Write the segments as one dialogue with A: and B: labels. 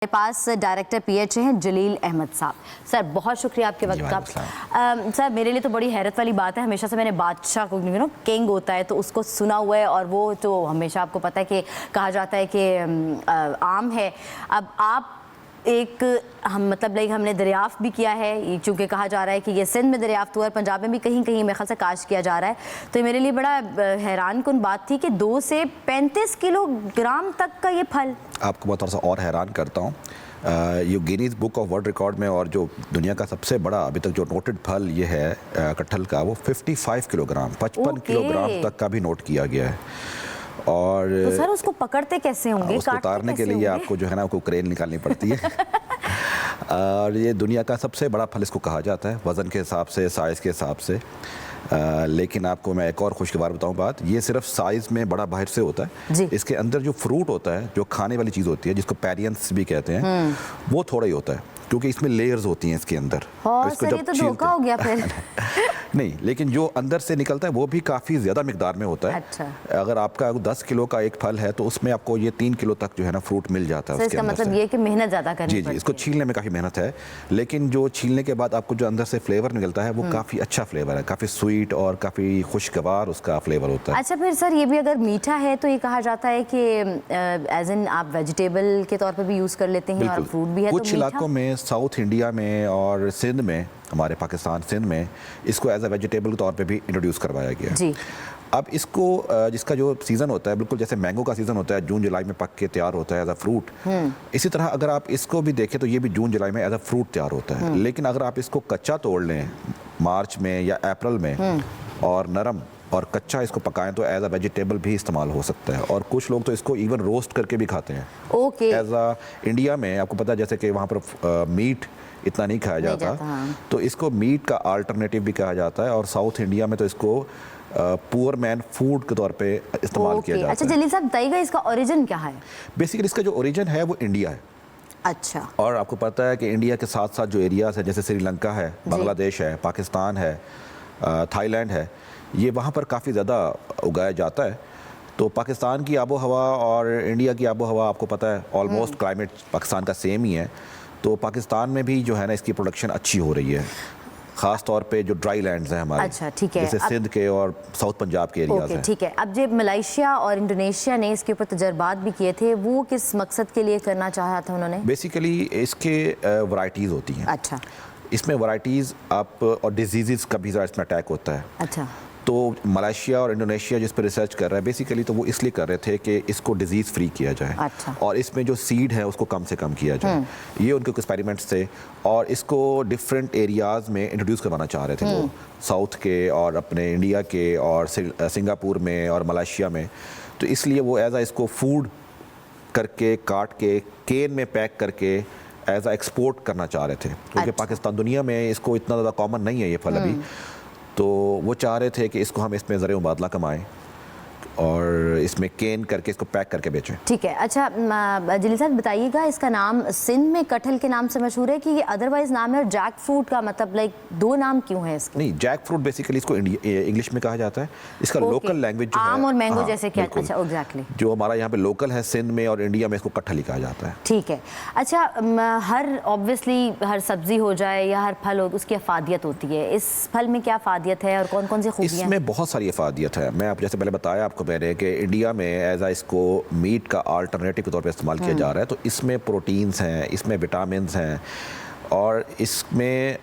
A: मेरे पास director PHA हैं जलील अहमद साहब। सर बहुत शुक्रिया आपके वक्त का। सर मेरे लिए तो बड़ी हैरत वाली बात है, हमेशा से मैंने बादशाह को किंग होता है तो उसको सुना हुआ है, और वो तो हमेशा आपको पता है कि कहा जाता है कि आम है। अब आप एक मतलब हमने दरियाफ्त भी किया है, चूँकि कहा जा रहा है कि ये सिंध में दरियाफ्त हुआ है, पंजाब में भी कहीं कहीं मेरे ख्याल से काश्त किया जा रहा है। तो ये मेरे लिए बड़ा हैरान कुन बात थी कि 2 से 35 किलोग्राम तक का ये फल। आपको
B: मैं थोड़ा सा और हैरान करता हूँ, ये Guinness book of world record में, और जो दुनिया का सबसे बड़ा अभी तक जो नोटेड फल ये है कटहल का, वो 55 किलोग्राम 55 किलोग्राम तक का भी नोट किया गया है। और
A: तो सर उसको पकड़ते कैसे होंगे?
B: उसको उतारने के लिए आपको जो है ना, आपको क्रेन निकालनी पड़ती है। और ये दुनिया का सबसे बड़ा फल इसको कहा जाता है, वज़न के हिसाब से, साइज़ के हिसाब से। लेकिन आपको मैं एक और खुशगवार बताऊं बात, ये सिर्फ साइज़ में बड़ा बाहर से होता है, इसके अंदर जो फ्रूट होता है, जो खाने वाली चीज़ होती है, जिसको पेरियंस भी कहते हैं, वो थोड़ा ही होता है, क्योंकि इसमें लेयर्स होती हैं इसके अंदर।
A: इसको जब तो धोखा हो गया फिर।
B: नहीं, लेकिन जो अंदर से निकलता है वो भी काफ़ी ज़्यादा मिकदार में होता है।
A: अच्छा।
B: अगर आपका 10 किलो का एक फल है तो उसमें आपको ये 3 किलो तक जो है ना फ्रूट मिल जाता है।
A: इसका मतलब ये कि मेहनत ज़्यादा करनी पड़ती है।
B: जी, इसको छीलने में काफ़ी मेहनत है, लेकिन जो छीलने के बाद आपको जो अंदर से फ्लेवर निकलता है वो काफ़ी अच्छा फ्लेवर है, काफ़ी स्वीट और काफ़ी खुशगवार उसका फ्लेवर होता है।
A: अच्छा, फिर सर ये भी अगर मीठा है तो ये कहा जाता है कि एज इन आप वेजिटेबल के तौर पर भी यूज़ कर लेते हैं और फ्रूट भी है।
B: कुछ इलाकों में, साउथ इंडिया में और सिंध में, हमारे पाकिस्तान सिंध में, इसको एज अ वेजिटेबल के तौर पे भी इंट्रोड्यूस करवाया गया जी। अब इसको जिसका जो सीज़न होता है, बिल्कुल जैसे मैंगो का सीज़न होता है, जून जुलाई में पक के तैयार होता है एज अ फ्रूट, इसी तरह अगर आप इसको भी देखें तो ये भी जून जुलाई में एज अ फ्रूट तैयार होता है। लेकिन अगर आप इसको कच्चा तोड़ लें मार्च में या अप्रैल में, और नरम और कच्चा इसको पकाएं, तो एज अ वेजिटेबल भी इस्तेमाल हो सकता है। और कुछ लोग तो इसको इवन रोस्ट करके भी खाते हैं। एज अ इंडिया में आपको पता है जैसे कि वहाँ पर मीट इतना नहीं खाया जाता, तो इसको मीट का अल्टरनेटिव भी कहा जाता है, और साउथ इंडिया में तो इसको पुअर मैन फूड के तौर पे इस्तेमाल किया जाता है।
A: अच्छा जलील साहब बताइएगा इसका ओरिजिन क्या है?
B: बेसिकली इसका जो ओरिजिन है वो इंडिया है।
A: अच्छा।
B: और आपको पता है कि इंडिया के साथ साथ जो एरियाज है, जैसे श्रीलंका है, बांग्लादेश है, पाकिस्तान है, थाईलैंड है, ये वहाँ पर काफ़ी ज़्यादा उगाया जाता है। तो पाकिस्तान की आबो हवा और इंडिया की आबो हवा आपको पता है ऑलमोस्ट क्लाइमेट पाकिस्तान का सेम ही है। तो पाकिस्तान में भी जो है ना इसकी प्रोडक्शन अच्छी हो रही है, ख़ास तौर पे जो ड्राई लैंड्स हैं हमारे।
A: अच्छा ठीक है,
B: जैसे सिंध के और साउथ पंजाब के एरियाज हैं।
A: ठीक है। अब जब मलेशिया और इंडोनेशिया ने इसके ऊपर तजर्बात भी किए थे, वो किस मकसद के लिए करना चाहा था उन्होंने?
B: बेसिकली इसके वैरायटीज़ होती हैं।
A: अच्छा।
B: इसमें वैरायटीज़ आप, और डिजीज़ का भी इसमें अटैक होता है।
A: अच्छा।
B: तो मलेशिया और इंडोनेशिया जिस पर रिसर्च कर रहा है, बेसिकली तो वो इसलिए कर रहे थे कि इसको डिजीज़ फ्री किया जाए।
A: अच्छा।
B: और इसमें जो सीड है उसको कम से कम किया जाए। ये उनके एक्सपेरिमेंट्स थे, और इसको डिफरेंट एरियाज़ में इंट्रोड्यूस करवाना चाह रहे थे वो, साउथ के और अपने इंडिया के और सिंगापुर में और मलेशिया में। तो इसलिए वो एज आ इसको फूड करके, काट के, केन में पैक करके एज आ एक्सपोर्ट करना चाह रहे थे, क्योंकि पाकिस्तान दुनिया में इसको इतना ज़्यादा कॉमन नहीं है ये फल अभी। तो वो चाह रहे थे कि इसको हम इसमें ज़रिए मुबादला कमाएं और इसमें केन करके इसको पैक करके बेचें। ठीक है।
A: अच्छा जलील साहब बताइएगा, इसका नाम सिंध में कटहल के नाम से मशहूर है कि ये अदरवाइज नाम है, और जैक फ्रूट का मतलब दो नाम क्यों है इसके?
B: नहीं, जैक फ्रूट बेसिकली इसको इंग्लिश में कहा जाता है। इसका लोकल लैंग्वेज
A: आम और मैंगो जैसे क्या? अच्छा एग्जैक्टली।
B: जो हमारा यहाँ पे लोकल है सिंध में और इंडिया में, इसको कटहल ही कहा जाता है।
A: ठीक है। अच्छा हर ऑब्वियसली हर सब्जी हो जाए या हर फल हो, उसकी अफादियत होती है। इस फल में क्या अफादियत है और कौन कौन सी खूबियां?
B: इसमें बहुत सारी अफादियत है। मैं आप जैसे पहले बताया आपको मैंने कि इंडिया में एज आ इसको मीट का अल्टरनेटिव के तौर पे इस्तेमाल किया जा रहा है। तो इसमें प्रोटीन्स हैं, इसमें विटामिन्स हैं, और इसमें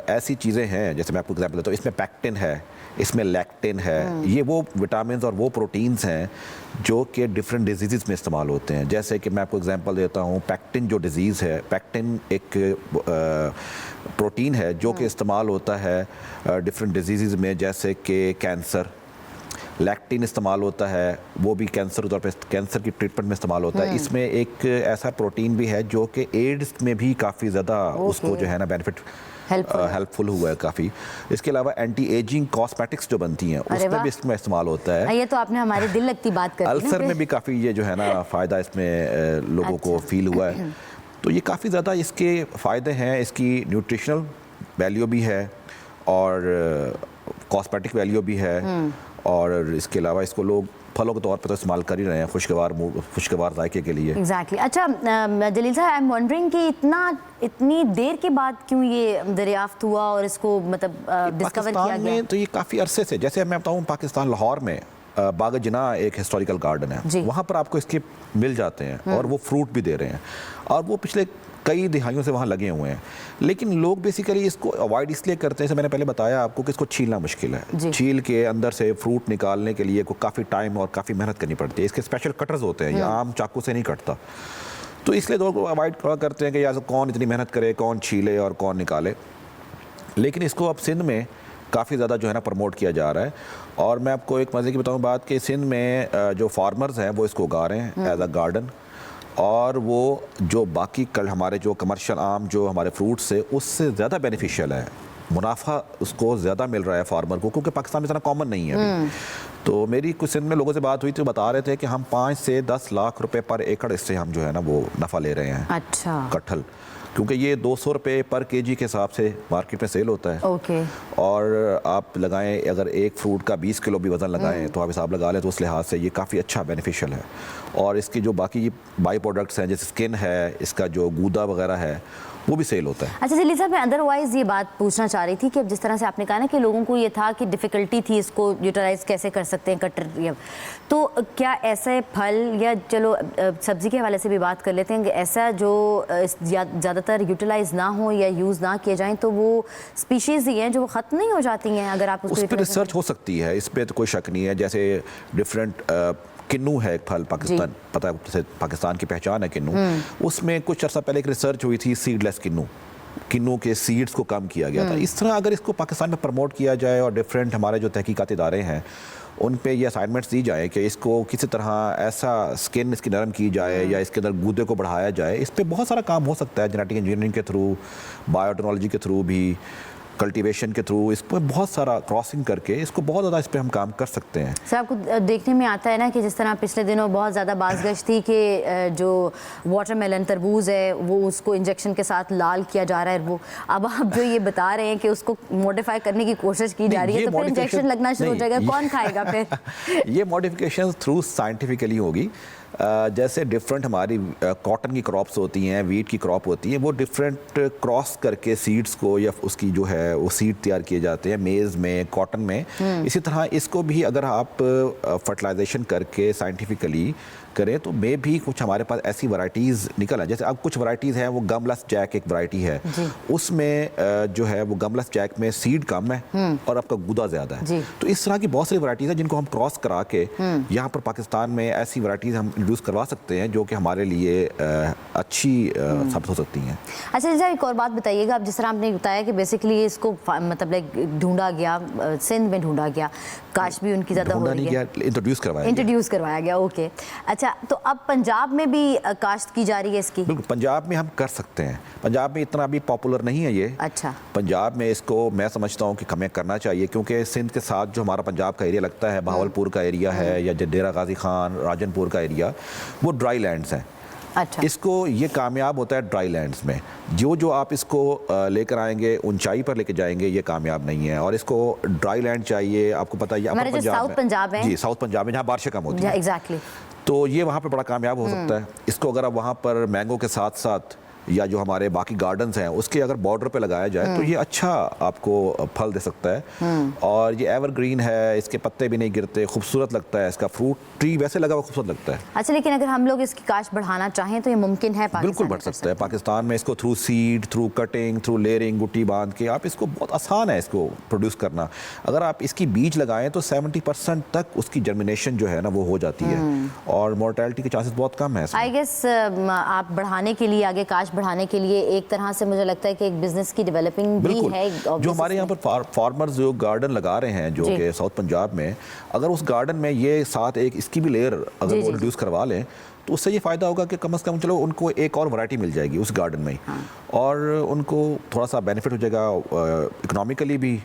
B: ऐसी चीज़ें हैं, जैसे मैं आपको एग्जांपल देता हूँ, इसमें पैक्टिन है, इसमें लैक्टिन है। ये वो विटामिन्स और वो प्रोटीन्स हैं जो कि डिफरेंट डिजीज़ में इस्तेमाल होते हैं। जैसे कि मैं आपको एग्जांपल देता हूँ, पैक्टिन जो डिज़ीज़ है, पैक्टिन एक प्रोटीन है जो कि इस्तेमाल होता है डिफरेंट डिजीज़ में, जैसे कि कैंसर। लैक्टिन इस्तेमाल होता है, वो भी कैंसर के तौर पे, कैंसर की ट्रीटमेंट में इस्तेमाल होता है। इसमें एक ऐसा प्रोटीन भी है जो कि एड्स में भी काफ़ी ज़्यादा उसको जो है ना बेनिफिट हेल्पफुल हुआ है काफ़ी। इसके अलावा एंटी एजिंग कॉस्मेटिक्स जो बनती हैं उसमें भी इसमें इस्तेमाल होता है।
A: ये तो आपने हमारे दिल लगती बात कर दी।
B: अल्सर में भी काफ़ी ये जो है ना फ़ायदा इसमें लोगों को फील हुआ है। तो ये काफ़ी ज़्यादा इसके फ़ायदे हैं। इसकी न्यूट्रिशनल वैल्यू भी है और कॉस्मेटिक वैल्यू भी है, और इसके अलावा इसको लोग फलों के तौर पे तो इस्तेमाल कर ही रहे हैं, खुशगवार जायके के लिए।
A: एग्जैक्टली। अच्छा जलील साहब, आई एम वंडरिंग कि इतनी देर के बाद क्यों ये दरियाफ्त हुआ और इसको मतलब डिस्कवर किया गया?
B: तो ये काफ़ी अरसे से, जैसे मैं बताऊँ, पाकिस्तान लाहौर में बाग जिना एक हिस्टोरिकल गार्डन है, वहाँ पर आपको इसके मिल जाते हैं और वो फ्रूट भी दे रहे हैं, और वो पिछले कई दिहाइयों से वहाँ लगे हुए हैं। लेकिन लोग बेसिकली इसको अवॉइड इसलिए करते हैं, जैसे मैंने पहले बताया आपको, कि इसको छीलना मुश्किल है। छील के अंदर से फ्रूट निकालने के लिए को काफ़ी टाइम और काफ़ी मेहनत करनी पड़ती है। इसके स्पेशल कटर्स होते हैं, ये आम चाकू से नहीं कटता, तो इसलिए लोग अवॉइड करते हैं कि यार कौन इतनी मेहनत करे, कौन छीले और कौन निकाले। लेकिन इसको अब सिंध में काफ़ी ज़्यादा जो है ना प्रमोट किया जा रहा है। और मैं आपको एक मज़े की बताऊँ बात, कि सिंध में जो फार्मर्स हैं वो इसको उगा रहे हैं एज अ गार्डन, और वो जो बाकी कल हमारे जो कमर्शियल आम जो हमारे फ्रूट्स है उससे ज़्यादा बेनिफिशियल है, मुनाफा उसको ज़्यादा मिल रहा है फार्मर को, क्योंकि पाकिस्तान में इतना कॉमन नहीं है अभी। तो मेरी कुछ सिंध में लोगों से बात हुई तो बता रहे थे कि हम 5 से 10 लाख रुपए पर एकड़ इससे हम जो है ना वो नफ़ा ले रहे हैं।
A: अच्छा।
B: कटहल, क्योंकि ये 200 रुपये पर केजी के हिसाब से मार्केट में सेल होता है।
A: ओके।
B: और आप लगाएं, अगर एक फ्रूट का 20 किलो भी वज़न लगाएं तो आप हिसाब लगा लें, तो उस लिहाज से ये काफ़ी अच्छा बेनिफिशियल है। और इसकी जो बाकी बाई प्रोडक्ट्स हैं, जैसे स्किन है, इसका जो गूदा वगैरह है, वो भी सेल होता है।
A: अच्छा जलील साहब, मैं अदरवाइज ये बात पूछना चाह रही थी कि अब जिस तरह से आपने कहा ना कि लोगों को ये था कि डिफ़िकल्टी थी इसको यूटिलाइज कैसे कर सकते हैं कटर, तो क्या ऐसे फल, या चलो सब्ज़ी के हवाले से भी बात कर लेते हैं, कि ऐसा जो ज़्यादातर यूटिलाइज ना हो या यूज़ ना किए जाएँ, तो वो स्पीशीज़ ही हैं जो ख़त्म नहीं हो जाती हैं अगर आप
B: उस पर रिसर्च हो सकती है, इस पर तो कोई शक नहीं है। जैसे डिफरेंट किन्नू है एक फल, पाकिस्तान, पता है जैसे पाकिस्तान की पहचान है किन्नू, उसमें कुछ अर्सा पहले एक रिसर्च हुई थी, सीडलेस किन्नू के सीड्स को कम किया गया था। इस तरह अगर इसको पाकिस्तान में प्रमोट किया जाए और डिफरेंट हमारे जो तहकीकाती इदारे हैं उन पे ये असाइनमेंट्स दी जाए कि इसको किसी तरह ऐसा स्किन इसकी नरम की जाए या इसके अंदर गूदे को बढ़ाया जाए, इस पर बहुत सारा काम हो सकता है, जेनेटिक इंजीनियरिंग के थ्रू, बायोटेक्नोलॉजी के थ्रू भी, कल्टीवेशन के थ्रू, इस पर बहुत सारा क्रॉसिंग करके इसको बहुत ज़्यादा इस पर हम काम कर सकते हैं।
A: सर आपको देखने में आता है ना कि जिस तरह पिछले दिनों बहुत ज़्यादा बाज़गश्त थी कि जो वाटरमेलन तरबूज है वो उसको इंजेक्शन के साथ लाल किया जा रहा है, वो अब आप जो ये बता रहे हैं कि उसको मॉडिफाई करने की कोशिश की जा रही है, तो फिर इंजेक्शन लगना शुरू हो जाएगा, कौन खाएगा फिर?
B: ये मॉडिफिकेशन थ्रू साइंटिफिकली होगी। जैसे डिफरेंट हमारी कॉटन की क्रॉप्स होती हैं, वीट की क्रॉप होती है, वो डिफरेंट क्रॉस करके सीड्स को या उसकी जो है वो सीड तैयार किए जाते हैं, मेज़ में, कॉटन में। इसी तरह इसको भी अगर आप फर्टिलाइजेशन करके साइंटिफिकली करें तो मे भी कुछ हमारे पास ऐसी वैरायटीज़ निकल आए। जैसे अब कुछ वैरायटीज़ हैं, वो गमलस जैक एक वैरायटी है, उसमें जो है वो गमलस जैक में सीड कम है और आपका गुदा ज़्यादा है। तो इस तरह की बहुत सारी वैरायटीज़ हैं जिनको हम क्रॉस करा के यहाँ पर पाकिस्तान में ऐसी वैरायटीज़ हम इंट्रोड्यूस करवा सकते हैं जो कि हमारे लिए अच्छी साबित हो सकती हैं। अच्छा
A: जैसे एक और बात बताइएगा, अब जिस तरह आपने बताया कि बेसिकली इसको मतलब लाइक ढूंढा गया, सिंध में ढूंढा गया, काश भी उनकी ज़्यादा हो रही है, इंट्रोड्यूस करवाया गया। ओके, अच्छा तो अब पंजाब में भी काश्त की जा रही है इसकी?
B: बिल्कुल, पंजाब में हम कर सकते हैं। पंजाब में इतना भी पॉपुलर नहीं है ये।
A: अच्छा,
B: पंजाब में इसको मैं समझता हूँ कि हमें करना चाहिए, क्योंकि सिंध के साथ जो हमारा पंजाब का एरिया लगता है, बहावलपुर का एरिया है या डेरा गाजी खान, राजनपुर का एरिया, वो ड्राई लैंड्स हैं।
A: अच्छा,
B: इसको ये कामयाब होता है ड्राई लैंड्स में। जो आप इसको लेकर आएंगे, ऊंचाई पर लेकर जाएंगे, ये कामयाब नहीं है। और इसको ड्राई लैंड चाहिए। आपको पता है
A: हमारे जो साउथ पंजाब है,
B: जी साउथ पंजाब में जहाँ बारिशें कम होती है,
A: एग्जैक्टली,
B: तो ये वहाँ पे बड़ा कामयाब हो सकता है। इसको अगर आप वहाँ पर मैंगो के साथ साथ या जो हमारे बाकी गार्डन्स हैं उसके अगर बॉर्डर पे लगाया जाए तो ये अच्छा आपको फल दे सकता है। और ये एवरग्रीन है, इसके पत्ते भी नहीं गिरते, खूबसूरत लगता है, इसका फ्रूट ट्री वैसे लगा हुआ खूबसूरत लगता है।
A: अच्छा, लेकिन अगर हम लोग इसकी काश्त बढ़ाना चाहें तो ये मुमकिन है?
B: बिल्कुल बढ़ सकता है पाकिस्तान में। इसको through seed, through cutting, through layering, गुट्टी बांध के आप इसको, बहुत आसान है इसको प्रोड्यूस करना। अगर आप इसकी बीज लगाएं तो 70% तक उसकी जर्मिनेशन जो है ना वो हो जाती है और मोर्टेलिटी के चांसेस बहुत कम है।
A: आई गेस आप बढ़ाने के लिए, आगे काश्त बढ़ाने के लिए एक तरह से मुझे लगता है कि एक बिजनेस की डेवलपिंग भी है।
B: जो हमारे यहाँ पर फार्मर्स जो गार्डन लगा रहे हैं जो कि साउथ पंजाब में, अगर उस गार्डन में ये साथ एक इसकी भी लेयर अगर वो रिड्यूस करवा लें तो उससे ये फ़ायदा होगा कि कम से कम चलो उनको एक और वैरायटी मिल जाएगी उस गार्डन में ही, और उनको थोड़ा सा बेनिफिट हो जाएगा इकोनॉमिकली भी,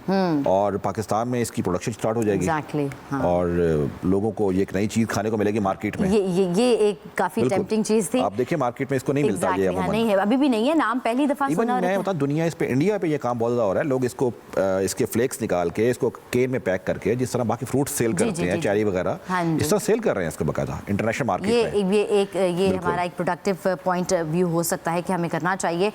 B: और पाकिस्तान में इसकी प्रोडक्शन स्टार्ट हो जाएगी।
A: एग्जैक्टली,
B: और लोगों को ये एक नई चीज़ खाने को मिलेगी मार्केट में।
A: ये एक काफ़ी टेम्पटिंग चीज़ थी।
B: आप देखिए मार्केट में इसको नहीं मिलता ये
A: Exactly, नहीं है, अभी भी नहीं है, नाम पहली दफ़ा
B: इवन
A: सुना।
B: मैं बता, दुनिया इस पे, इंडिया पे ये काम बहुत ज़्यादा हो रहा है। लोग इसको इसके फ्लेक्स निकाल के इसको केन में पैक करके, जिस तरह बाकी फ्रूट सेल करते हैं, चेरी वगैरह, इस तरह सेल कर रहे हैं इसको बकायदा इंटरनेशनल मार्केट में।
A: ये हमारा एक प्रोडक्टिव पॉइंट व्यू हो सकता है कि हमें करना चाहिए।